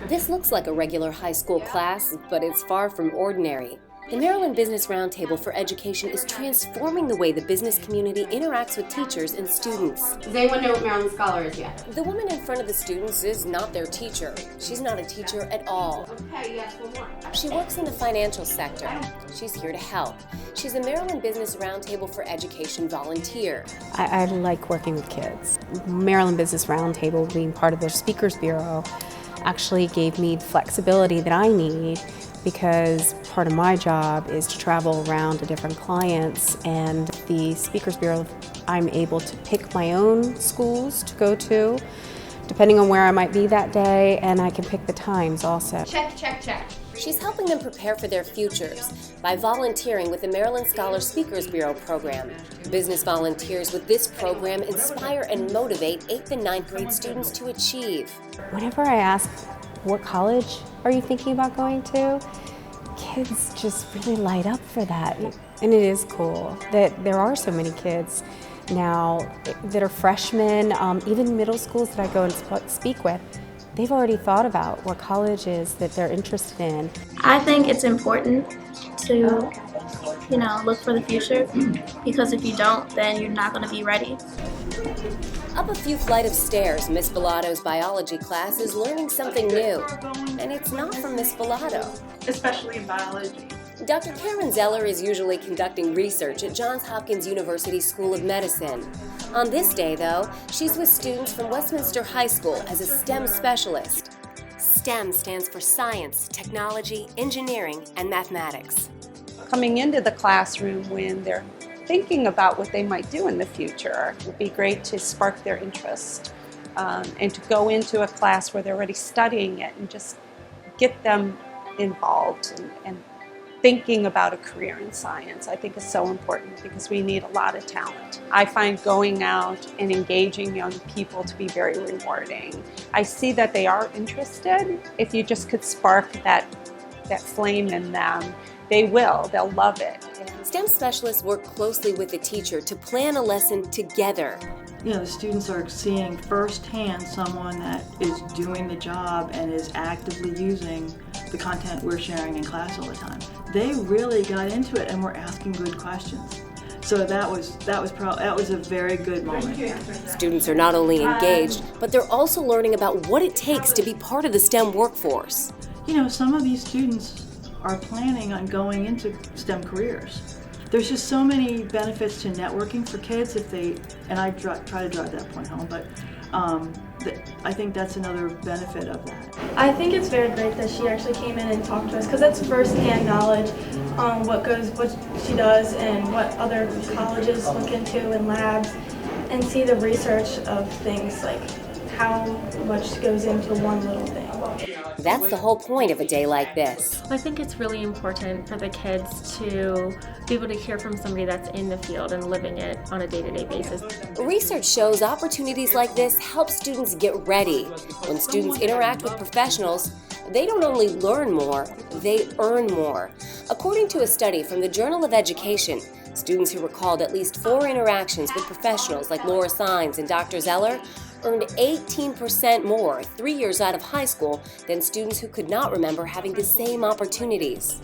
This looks like a regular high school class, but it's far from ordinary. The Maryland Business Roundtable for Education is transforming the way the business community interacts with teachers and students. Does anyone know what Maryland Scholar is yet? The woman in front of the students is not their teacher. She's not a teacher at all. Okay, yes, one more. She works in the financial sector. She's here to help. She's a Maryland Business Roundtable for Education volunteer. I like working with kids. Maryland Business Roundtable, being part of their Speakers Bureau, actually gave me the flexibility that I need, because part of my job is to travel around to different clients, and the Speakers Bureau, I'm able to pick my own schools to go to, depending on where I might be that day, and I can pick the times also. Check, check, check. She's helping them prepare for their futures by volunteering with the Maryland Scholar Speakers Bureau program. Business volunteers with this program inspire and motivate 8th and 9th grade students to achieve. Whenever I ask, what college are you thinking about going to? Kids just really light up for that. And it is cool that there are so many kids now that are freshmen, even middle schools that I go and speak with. They've already thought about what college is that they're interested in. I think it's important to, look for the future, because if you don't, then you're not going to be ready. Up a few flight of stairs, Miss Bellato's biology class is learning something new. And it's not from Miss Bellato. Especially in biology. Dr. Karen Zeller is usually conducting research at Johns Hopkins University School of Medicine. On this day, though, she's with students from Westminster High School as a STEM specialist. STEM stands for science, technology, engineering, and mathematics. Coming into the classroom when they're thinking about what they might do in the future, it would be great to spark their interest and to go into a class where they're already studying it and just get them involved and thinking about a career in science. I think is so important, because we need a lot of talent. I find going out and engaging young people to be very rewarding. I see that they are interested. If you just could spark that flame in them, they'll love it. STEM specialists work closely with the teacher to plan a lesson together. The students are seeing firsthand someone that is doing the job and is actively using the content we're sharing in class all the time. They really got into it and were asking good questions. So that was a very good moment. Students are not only engaged, but they're also learning about what it takes to be part of the STEM workforce. Some of these students are planning on going into STEM careers. There's just so many benefits to networking for kids and I try to drive that point home, but I think that's another benefit of that. I think it's very great that she actually came in and talked to us, because that's first-hand knowledge on what she does and what other colleges look into in labs, and see the research of things, like how much goes into one little thing. That's the whole point of a day like this. I think it's really important for the kids to be able to hear from somebody that's in the field and living it on a day-to-day basis. Research shows opportunities like this help students get ready. When students interact with professionals, they don't only learn more, they earn more. According to a study from the Journal of Education, students who recalled at least 4 interactions with professionals like Laura Sines and Dr. Zeller earned 18% more 3 years out of high school than students who could not remember having the same opportunities.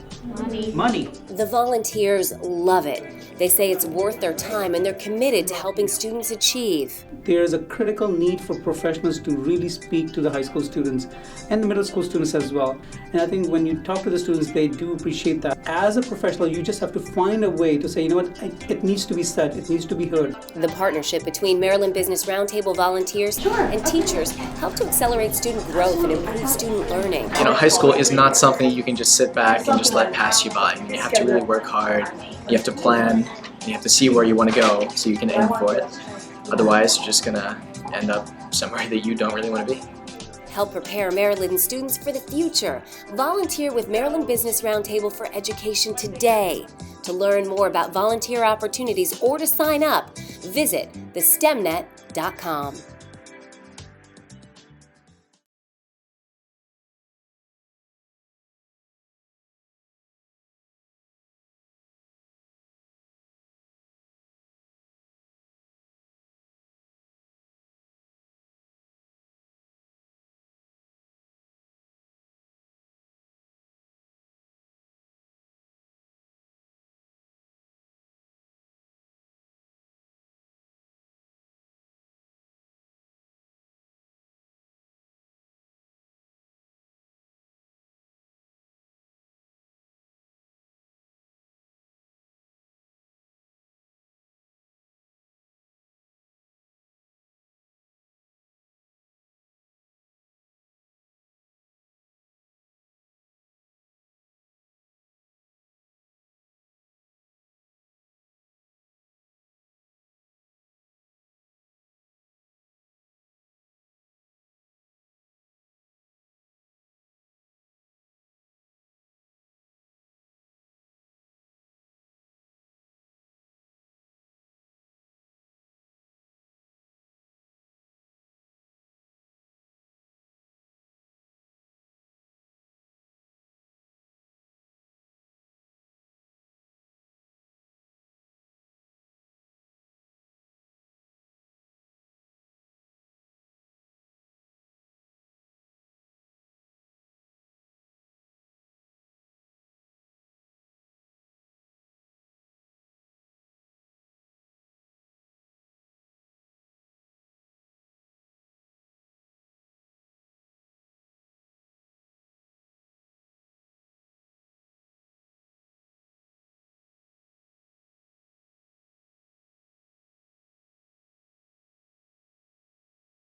Money. The volunteers love it. They say it's worth their time, and they're committed to helping students achieve. There is a critical need for professionals to really speak to the high school students and the middle school students as well. And I think when you talk to the students, they do appreciate that. As a professional, you just have to find a way to say, it needs to be said, it needs to be heard. The partnership between Maryland Business Roundtable volunteers and teachers help to accelerate student growth and improve student learning. High school is not something you can just sit back and just let pass you by. You have to really work hard, you have to plan, you have to see where you want to go so you can aim for it. Otherwise, you're just going to end up somewhere that you don't really want to be. Help prepare Maryland students for the future. Volunteer with Maryland Business Roundtable for Education today. To learn more about volunteer opportunities or to sign up, visit thestemnet.com.